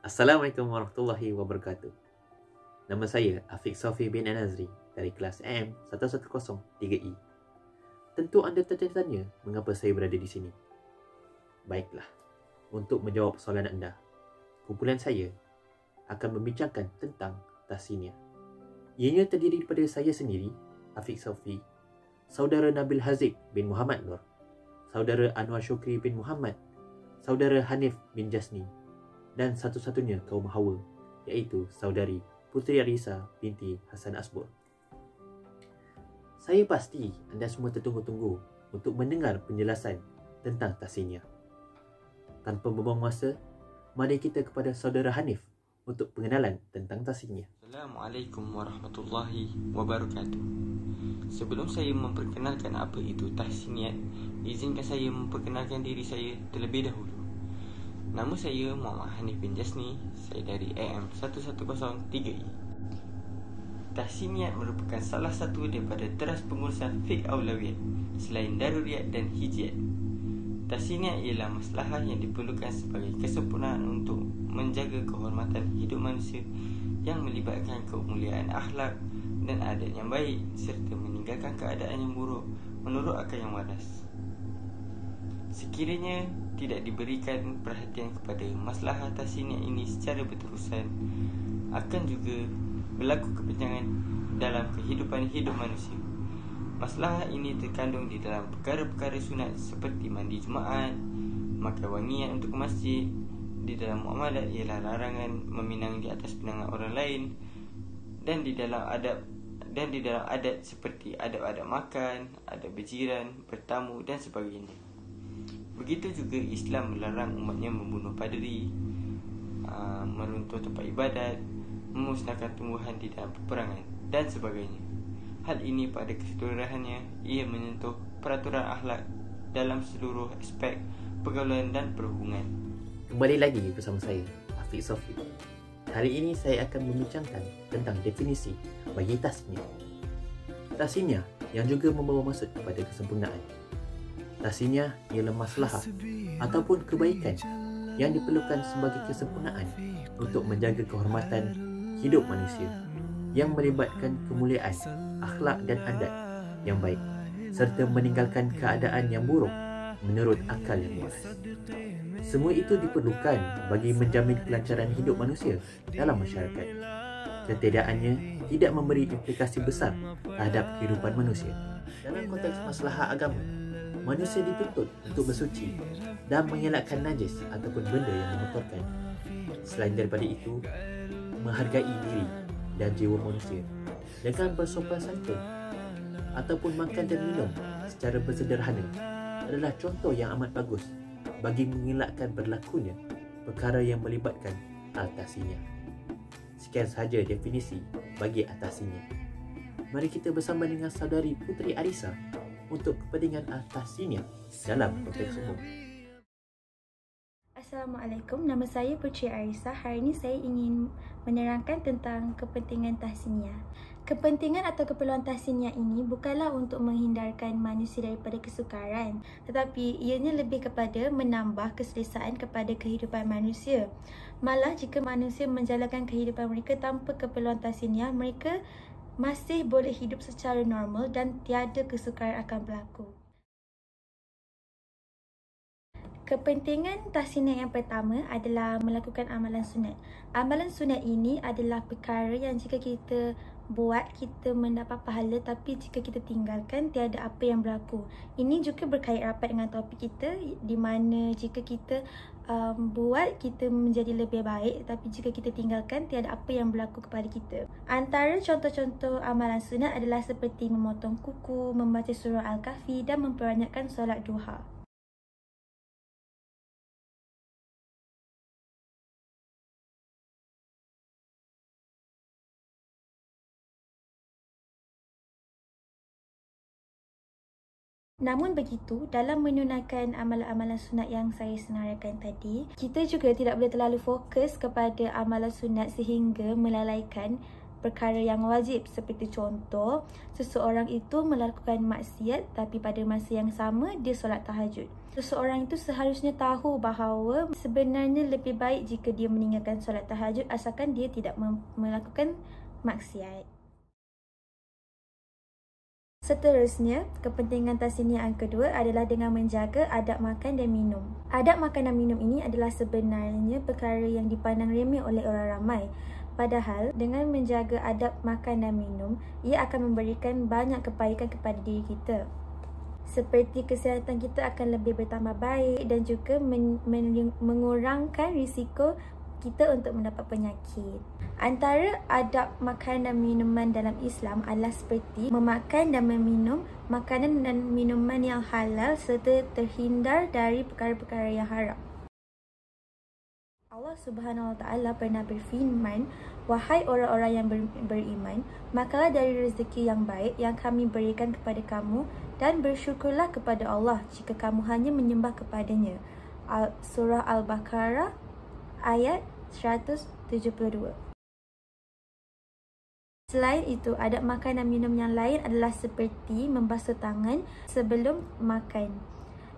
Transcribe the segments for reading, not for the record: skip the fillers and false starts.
Assalamualaikum warahmatullahi wabarakatuh. Nama saya Afiq Sofi bin Anazri dari kelas AM 110-3E. Tentu anda tertanya mengapa saya berada di sini. Baiklah, untuk menjawab soalan anda, kumpulan saya akan membincangkan tentang tahsiniah. Ianya terdiri daripada saya sendiri, Afiq Sofi, saudara Nabil Haziq bin Muhammad Nur, saudara Anwar Syukri bin Muhammad, saudara Hanif bin Jasni, dan satu-satunya kaum hawa, iaitu saudari Putri Arisa binti Hasan Asbur. Saya pasti anda semua tertunggu-tunggu untuk mendengar penjelasan tentang tahsiniah. Tanpa membuang masa, mari kita kepada saudara Hanif untuk pengenalan tentang tahsiniah. Assalamualaikum warahmatullahi wabarakatuh. Sebelum saya memperkenalkan apa itu tahsiniah, izinkan saya memperkenalkan diri saya terlebih dahulu. Nama saya Muhammad Hanif bin Jasni, saya dari AM 110-3E. Tahsiniah merupakan salah satu daripada teras pengurusan fiqh aulawiyat selain daruriyat dan hijiyat. Tahsiniah ialah maslahah yang diperlukan sebagai kesempurnaan untuk menjaga kehormatan hidup manusia yang melibatkan kemuliaan akhlak dan adat yang baik serta meninggalkan keadaan yang buruk menurut akal yang waras. Sekiranya tidak diberikan perhatian kepada maslahah tahsiniah ini secara berterusan, akan juga berlaku kepenjangan dalam kehidupan hidup manusia. Maslahah ini terkandung di dalam perkara-perkara sunat seperti mandi Jumaat, makan wangian untuk ke masjid. Di dalam muamalat ialah larangan meminang di atas pinangan orang lain, dan di dalam adat seperti adab-adab makan, adab berjiran, bertamu dan sebagainya. Begitu juga Islam melarang umatnya membunuh paderi, meruntuh tempat ibadat, memusnahkan tumbuhan di dalam peperangan dan sebagainya. Hal ini pada keseluruhannya ia menyentuh peraturan akhlak dalam seluruh aspek pergaulan dan perhubungan. Kembali lagi bersama saya, Afiq Sofi. Hari ini saya akan membincangkan tentang definisi bagi tahsiniah. Tahsiniah yang juga membawa maksud kepada kesempurnaan. Tahsiniah ialah maslahah ataupun kebaikan yang diperlukan sebagai kesempurnaan untuk menjaga kehormatan hidup manusia yang melibatkan kemuliaan, akhlak dan adat yang baik serta meninggalkan keadaan yang buruk menurut akal yang waras. Semua itu diperlukan bagi menjamin kelancaran hidup manusia dalam masyarakat. Ketiadaannya tidak memberi implikasi besar terhadap kehidupan manusia. Dalam konteks maslahah agama, manusia dituntut untuk bersuci dan mengelakkan najis ataupun benda yang memotorkan. Selain daripada itu, menghargai diri dan jiwa manusia dengan bersopan santun ataupun makan dan minum secara bersederhana adalah contoh yang amat bagus bagi mengelakkan berlakunya perkara yang melibatkan tahsiniah. Sekian sahaja definisi bagi tahsiniah. Mari kita bersama dengan saudari Putri Arisa untuk kepentingan tahsiniah dalam konteks umum. Assalamualaikum, nama saya Putri Arisa. Hari ini saya ingin menerangkan tentang kepentingan tahsiniah. Kepentingan atau keperluan tahsiniah ini bukanlah untuk menghindarkan manusia daripada kesukaran, tetapi ianya lebih kepada menambah keselesaan kepada kehidupan manusia. Malah jika manusia menjalankan kehidupan mereka tanpa keperluan tahsiniah, mereka masih boleh hidup secara normal dan tiada kesukaran akan berlaku. Kepentingan tahsiniah yang pertama adalah melakukan amalan sunat. Amalan sunat ini adalah perkara yang jika kita buat, kita mendapat pahala, tapi jika kita tinggalkan, tiada apa yang berlaku. Ini juga berkait rapat dengan topik kita, di mana jika kita buat, kita menjadi lebih baik, tapi jika kita tinggalkan, tiada apa yang berlaku kepada kita. Antara contoh-contoh amalan sunat adalah seperti memotong kuku, membaca surah Al-Kahfi dan memperbanyakkan solat duha. Namun begitu, dalam menunaikan amalan-amalan sunat yang saya senaraikan tadi, kita juga tidak boleh terlalu fokus kepada amalan sunat sehingga melalaikan perkara yang wajib, seperti contoh, seseorang itu melakukan maksiat tapi pada masa yang sama dia solat tahajud. Seseorang itu seharusnya tahu bahawa sebenarnya lebih baik jika dia meninggalkan solat tahajud asalkan dia tidak melakukan maksiat. Seterusnya, kepentingan tasniah yang kedua adalah dengan menjaga adab makan dan minum. Adab makan dan minum ini adalah sebenarnya perkara yang dipandang remeh oleh orang ramai. Padahal, dengan menjaga adab makan dan minum, ia akan memberikan banyak kebaikan kepada diri kita. Seperti kesihatan kita akan lebih bertambah baik dan juga mengurangkan risiko kita untuk mendapat penyakit. Antara adab makan dan minuman dalam Islam adalah seperti memakan dan meminum makanan dan minuman yang halal serta terhindar dari perkara-perkara yang haram. Allah Subhanahu Wa Taala pernah berfirman, "Wahai orang-orang yang beriman, makanlah dari rezeki yang baik yang kami berikan kepada kamu dan bersyukurlah kepada Allah jika kamu hanya menyembah kepadanya." Surah Al-Baqarah ayat 172. Selain itu, adab makan dan minum yang lain adalah seperti membasuh tangan sebelum makan.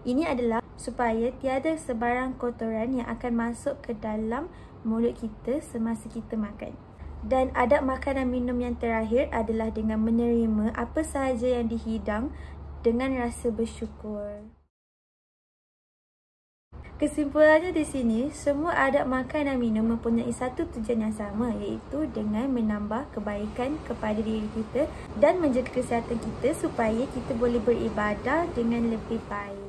Ini adalah supaya tiada sebarang kotoran yang akan masuk ke dalam mulut kita semasa kita makan. Dan adab makan dan minum yang terakhir adalah dengan menerima apa sahaja yang dihidang dengan rasa bersyukur. Kesimpulannya di sini, semua adab makan dan minum mempunyai satu tujuan yang sama, iaitu dengan menambah kebaikan kepada diri kita dan menjaga kesihatan kita supaya kita boleh beribadah dengan lebih baik.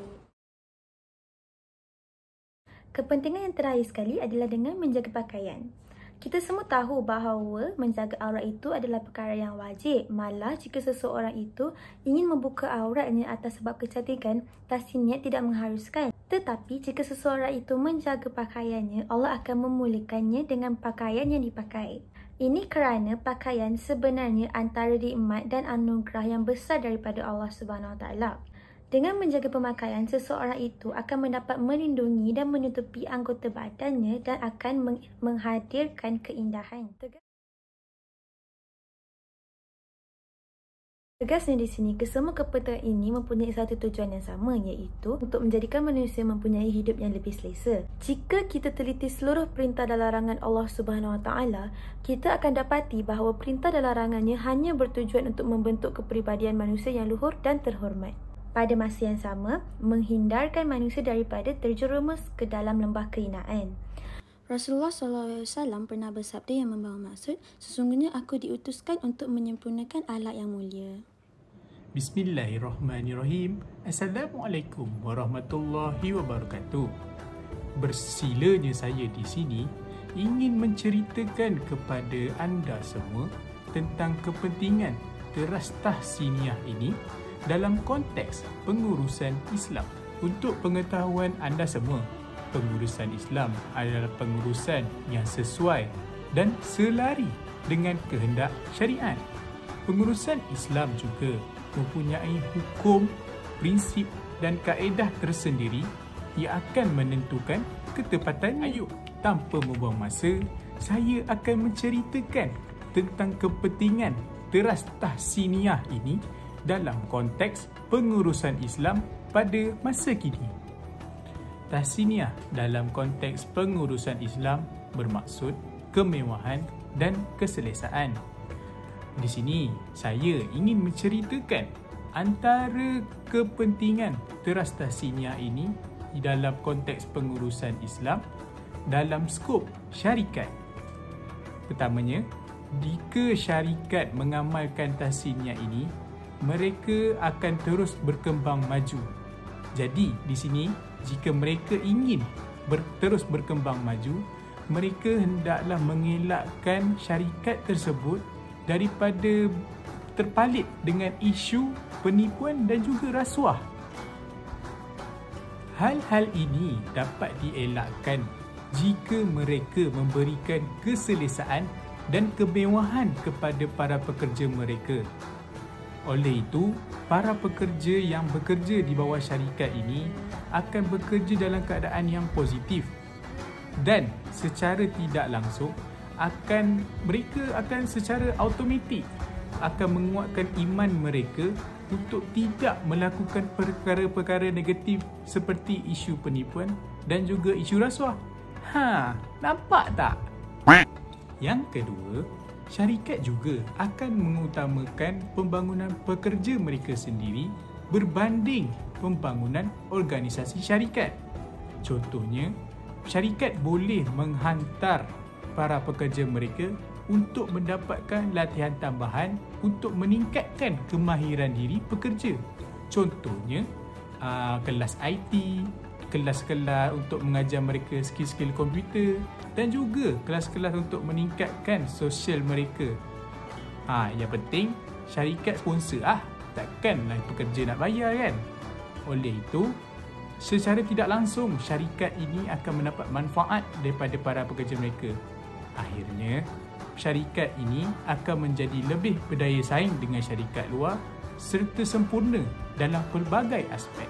Kepentingan yang terakhir sekali adalah dengan menjaga pakaian. Kita semua tahu bahawa menjaga aurat itu adalah perkara yang wajib. Malah jika seseorang itu ingin membuka auratnya atas sebab kecantikan, tasniah tidak mengharuskan. Tetapi jika seseorang itu menjaga pakaiannya, Allah akan memulihkannya dengan pakaian yang dipakai. Ini kerana pakaian sebenarnya antara nikmat dan anugerah yang besar daripada Allah Subhanahu Wa Taala. Dengan menjaga pemakaian, seseorang itu akan mendapat melindungi dan menutupi anggota badannya dan akan menghadirkan keindahan. Tegasnya di sini, kesemua kepentingan ini mempunyai satu tujuan yang sama, iaitu untuk menjadikan manusia mempunyai hidup yang lebih selesa. Jika kita teliti seluruh perintah dan larangan Allah Subhanahu Wa Taala, kita akan dapati bahawa perintah dan larangannya hanya bertujuan untuk membentuk kepribadian manusia yang luhur dan terhormat. Pada masa yang sama, menghindarkan manusia daripada terjerumus ke dalam lembah kehinaan. Rasulullah SAW pernah bersabda yang membawa maksud, "Sesungguhnya aku diutuskan untuk menyempurnakan akhlak yang mulia." Bismillahirrahmanirrahim. Assalamualaikum warahmatullahi wabarakatuh. Bersilanya saya di sini ingin menceritakan kepada anda semua tentang kepentingan teras tahsiniah ini dalam konteks pengurusan Islam. Untuk pengetahuan anda semua, pengurusan Islam adalah pengurusan yang sesuai dan selari dengan kehendak syariat. Pengurusan Islam juga mempunyai hukum, prinsip dan kaedah tersendiri yang akan menentukan ketepatannya. Ayuh, tanpa membuang masa, saya akan menceritakan tentang kepentingan teras tahsiniah ini dalam konteks pengurusan Islam pada masa kini. Tahsiniah dalam konteks pengurusan Islam bermaksud kemewahan dan keselesaan. Di sini, saya ingin menceritakan antara kepentingan teras tahsiniah ini dalam konteks pengurusan Islam dalam skop syarikat. Pertamanya, jika syarikat mengamalkan tahsiniah ini, mereka akan terus berkembang maju. Jadi, di sini, jika mereka ingin terus berkembang maju, mereka hendaklah mengelakkan syarikat tersebut daripada terpalit dengan isu penipuan dan juga rasuah. Hal-hal ini dapat dielakkan jika mereka memberikan keselesaan dan kemewahan kepada para pekerja mereka. Oleh itu, para pekerja yang bekerja di bawah syarikat ini akan bekerja dalam keadaan yang positif dan secara tidak langsung mereka akan secara automatik akan menguatkan iman mereka untuk tidak melakukan perkara-perkara negatif seperti isu penipuan dan juga isu rasuah. Nampak tak? Yang kedua, syarikat juga akan mengutamakan pembangunan pekerja mereka sendiri berbanding pembangunan organisasi syarikat. Contohnya, syarikat boleh menghantar para pekerja mereka untuk mendapatkan latihan tambahan untuk meningkatkan kemahiran diri pekerja. Contohnya, kelas IT, kelas-kelas untuk mengajar mereka skill-skill komputer dan juga kelas-kelas untuk meningkatkan sosial mereka. Yang penting syarikat sponsor takkanlah pekerja nak bayar kan. Oleh itu, secara tidak langsung syarikat ini akan mendapat manfaat daripada para pekerja mereka. Akhirnya, syarikat ini akan menjadi lebih berdaya saing dengan syarikat luar serta sempurna dalam pelbagai aspek.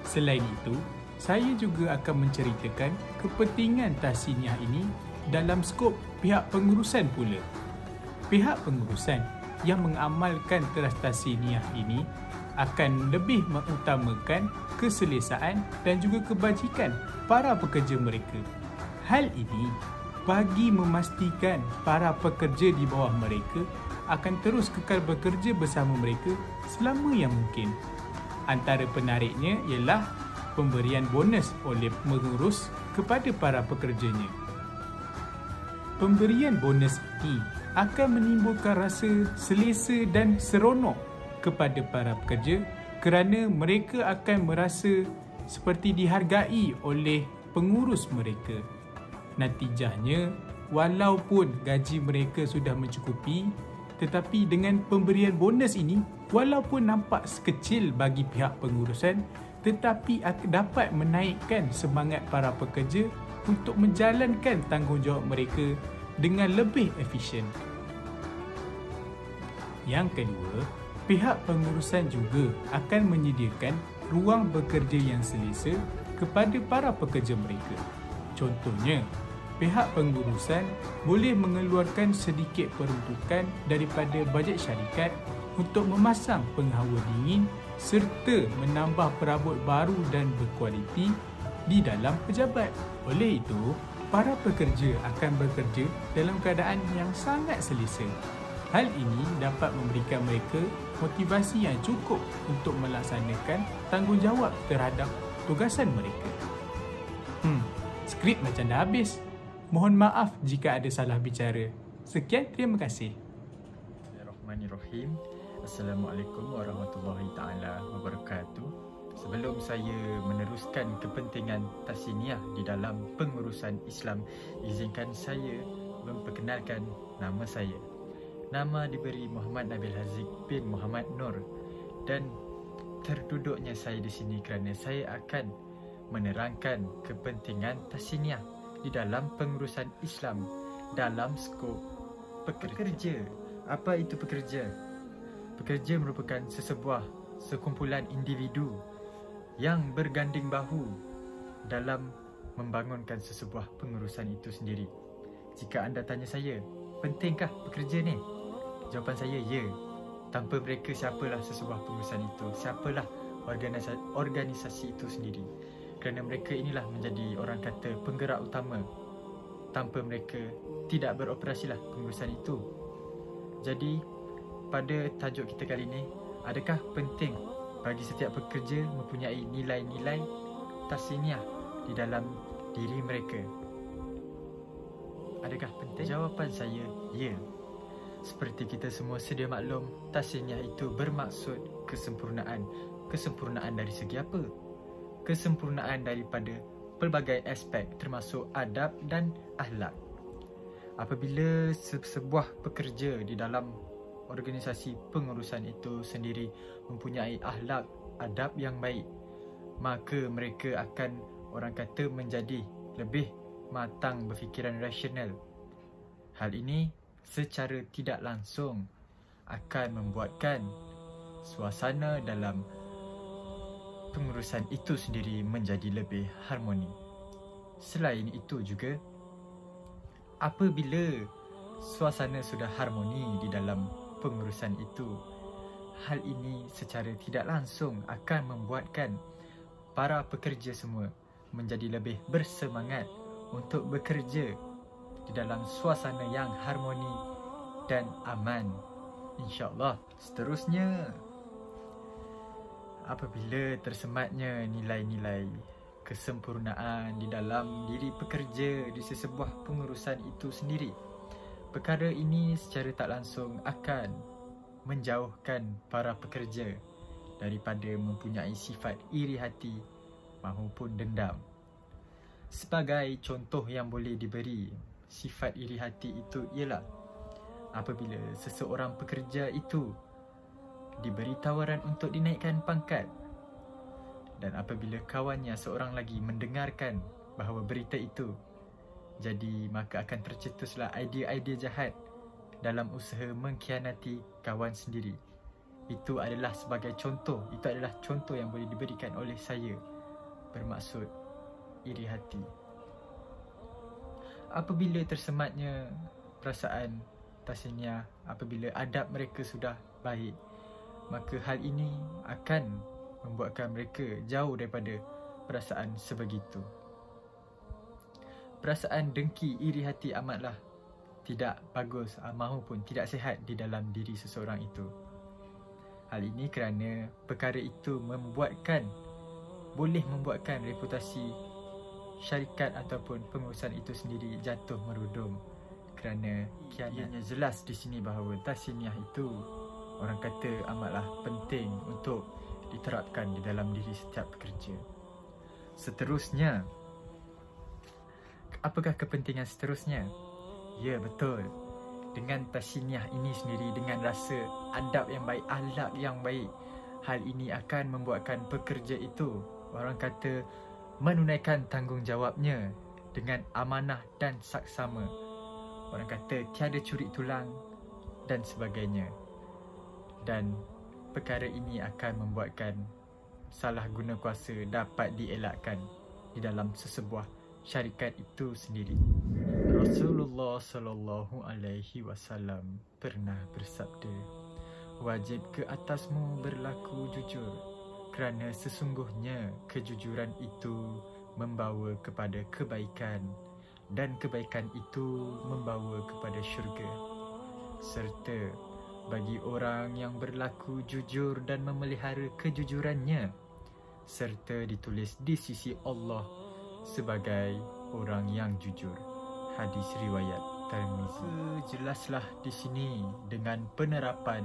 Selain itu, saya juga akan menceritakan kepentingan tahsiniah ini dalam skop pihak pengurusan pula. Pihak pengurusan yang mengamalkan kelas tahsiniah ini akan lebih mengutamakan keselesaan dan juga kebajikan para pekerja mereka. Hal ini bagi memastikan para pekerja di bawah mereka akan terus kekal bekerja bersama mereka selama yang mungkin. Antara penariknya ialah pemberian bonus oleh pengurus kepada para pekerjanya. Pemberian bonus ini akan menimbulkan rasa selesa dan seronok kepada para pekerja kerana mereka akan merasa seperti dihargai oleh pengurus mereka. Natijahnya, walaupun gaji mereka sudah mencukupi, tetapi dengan pemberian bonus ini, walaupun nampak sekecil bagi pihak pengurusan, tetapi dapat menaikkan semangat para pekerja untuk menjalankan tanggungjawab mereka dengan lebih efisien. Yang kedua, pihak pengurusan juga akan menyediakan ruang bekerja yang selesa kepada para pekerja mereka. Contohnya, pihak pengurusan boleh mengeluarkan sedikit peruntukan daripada bajet syarikat untuk memasang penghawa dingin serta menambah perabot baru dan berkualiti di dalam pejabat. Oleh itu, para pekerja akan bekerja dalam keadaan yang sangat selesa. Hal ini dapat memberikan mereka motivasi yang cukup untuk melaksanakan tanggungjawab terhadap tugasan mereka. Skrip macam dah habis. Mohon maaf jika ada salah bicara. Sekian, terima kasih. Bismillahirrahmanirrahim. Assalamualaikum warahmatullahi taala wabarakatuh. Sebelum saya meneruskan kepentingan tahsiniah di dalam pengurusan Islam, izinkan saya memperkenalkan nama saya. Nama diberi Muhammad Nabil Haziq bin Muhammad Nur, dan terduduknya saya di sini kerana saya akan menerangkan kepentingan tahsiniah di dalam pengurusan Islam dalam skop pekerja. Apa itu pekerja? Pekerja merupakan sekumpulan individu yang berganding bahu dalam membangunkan sesebuah pengurusan itu sendiri. Jika anda tanya saya, pentingkah pekerja ni? Jawapan saya, ya. Tanpa mereka, siapalah sesebuah pengurusan itu? Siapalah organisasi itu sendiri? Kerana mereka inilah menjadi orang kata penggerak utama. Tanpa mereka, tidak beroperasilah pengurusan itu. Jadi, pada tajuk kita kali ini, adakah penting bagi setiap pekerja mempunyai nilai-nilai tahsiniah di dalam diri mereka? Adakah penting? Jawapan saya, ya. Seperti kita semua sedia maklum, tahsiniah itu bermaksud kesempurnaan. Kesempurnaan dari segi apa? Kesempurnaan daripada pelbagai aspek termasuk adab dan akhlak. Apabila sebuah pekerja di dalam organisasi pengurusan itu sendiri mempunyai akhlak, adab yang baik, maka mereka akan, orang kata, menjadi lebih matang berfikiran rasional. Hal ini secara tidak langsung akan membuatkan suasana dalam pengurusan itu sendiri menjadi lebih harmoni. Selain itu juga, apabila suasana sudah harmoni di dalam pengurusan itu. Hal ini secara tidak langsung akan membuatkan para pekerja semua menjadi lebih bersemangat untuk bekerja di dalam suasana yang harmoni dan aman, insya-Allah. Seterusnya, apabila tersematnya nilai-nilai kesempurnaan di dalam diri pekerja di sesebuah pengurusan itu sendiri, perkara ini secara tak langsung akan menjauhkan para pekerja daripada mempunyai sifat iri hati maupun dendam. Sebagai contoh yang boleh diberi sifat iri hati itu ialah apabila seseorang pekerja itu diberi tawaran untuk dinaikkan pangkat, dan apabila kawannya seorang lagi mendengarkan bahawa berita itu, jadi maka akan tercetuslah idea-idea jahat dalam usaha mengkhianati kawan sendiri. Itu adalah sebagai contoh, itu adalah contoh yang boleh diberikan oleh saya bermaksud iri hati. Apabila tersematnya perasaan tasniah, apabila adab mereka sudah baik, maka hal ini akan membuatkan mereka jauh daripada perasaan sebegitu. Perasaan dengki, iri hati amatlah tidak bagus maupun tidak sihat di dalam diri seseorang itu. Hal ini kerana perkara itu boleh membuatkan reputasi syarikat ataupun pengurusan itu sendiri jatuh merudum kerana kianatnya. Jelas di sini bahawa tasniah itu orang kata amatlah penting untuk diterapkan di dalam diri setiap pekerja. Seterusnya, apakah kepentingan seterusnya? Ya, betul. Dengan tasniah ini sendiri, dengan rasa adab yang baik, akhlak yang baik, hal ini akan membuatkan pekerja itu, orang kata, menunaikan tanggungjawabnya dengan amanah dan saksama. Orang kata tiada curi tulang dan sebagainya. Dan perkara ini akan membuatkan salah guna kuasa dapat dielakkan di dalam sesebuah syarikat itu sendiri. Rasulullah sallallahu alaihi wasallam pernah bersabda, wajib ke atasmu berlaku jujur, kerana sesungguhnya kejujuran itu membawa kepada kebaikan, dan kebaikan itu membawa kepada syurga. Serta bagi orang yang berlaku jujur dan memelihara kejujurannya, serta ditulis di sisi Allah sebagai orang yang jujur. Hadis riwayat Tirmizi. Jelaslah di sini dengan penerapan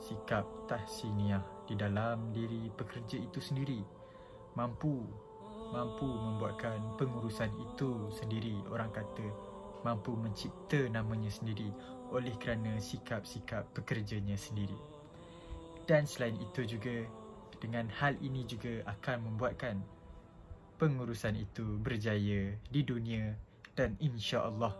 sikap tahsiniah di dalam diri pekerja itu sendiri mampu membuatkan pengurusan itu sendiri, orang kata, mampu mencipta namanya sendiri oleh kerana sikap-sikap pekerjanya sendiri. Dan selain itu juga, dengan hal ini juga akan membuatkan pengurusan itu berjaya di dunia dan insya-Allah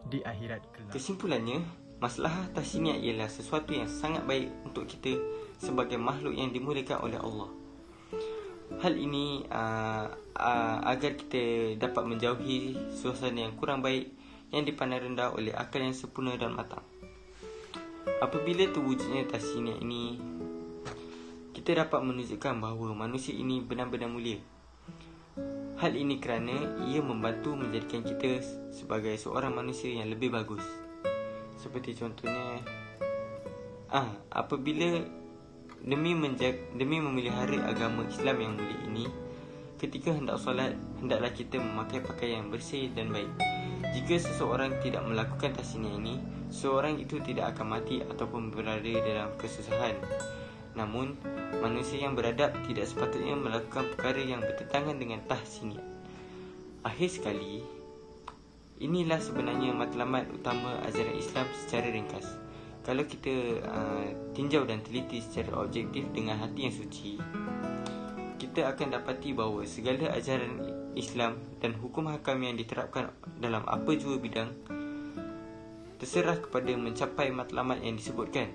di akhirat kelak. Kesimpulannya, maslahah tahsiniah ialah sesuatu yang sangat baik untuk kita sebagai makhluk yang dimuliakan oleh Allah. Hal ini agar kita dapat menjauhi suasana yang kurang baik yang dipandang rendah oleh akal yang sempurna dan matang. Apabila terwujudnya tahsiniah ini, kita dapat menunjukkan bahawa manusia ini benar-benar mulia. Hal ini kerana ia membantu menjadikan kita sebagai seorang manusia yang lebih bagus. Seperti contohnya, apabila demi memelihara agama Islam yang mulia ini, ketika hendak solat, hendaklah kita memakai pakaian yang bersih dan baik. Jika seseorang tidak melakukan tahsiniah ini, seorang itu tidak akan mati ataupun berada dalam kesusahan. Namun, manusia yang beradab tidak sepatutnya melakukan perkara yang bertentangan dengan tahsiniah. Akhir sekali, inilah sebenarnya matlamat utama ajaran Islam secara ringkas. Kalau kita tinjau dan teliti secara objektif dengan hati yang suci, kita akan dapati bahawa segala ajaran Islam dan hukum hakam yang diterapkan dalam apa jua bidang terserah kepada mencapai matlamat yang disebutkan.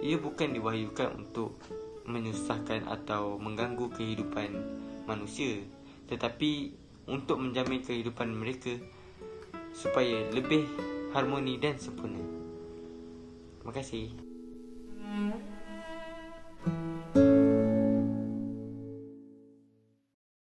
Ia bukan diwahyukan untuk menyusahkan atau mengganggu kehidupan manusia, tetapi untuk menjamin kehidupan mereka supaya lebih harmoni dan sempurna. Terima kasih.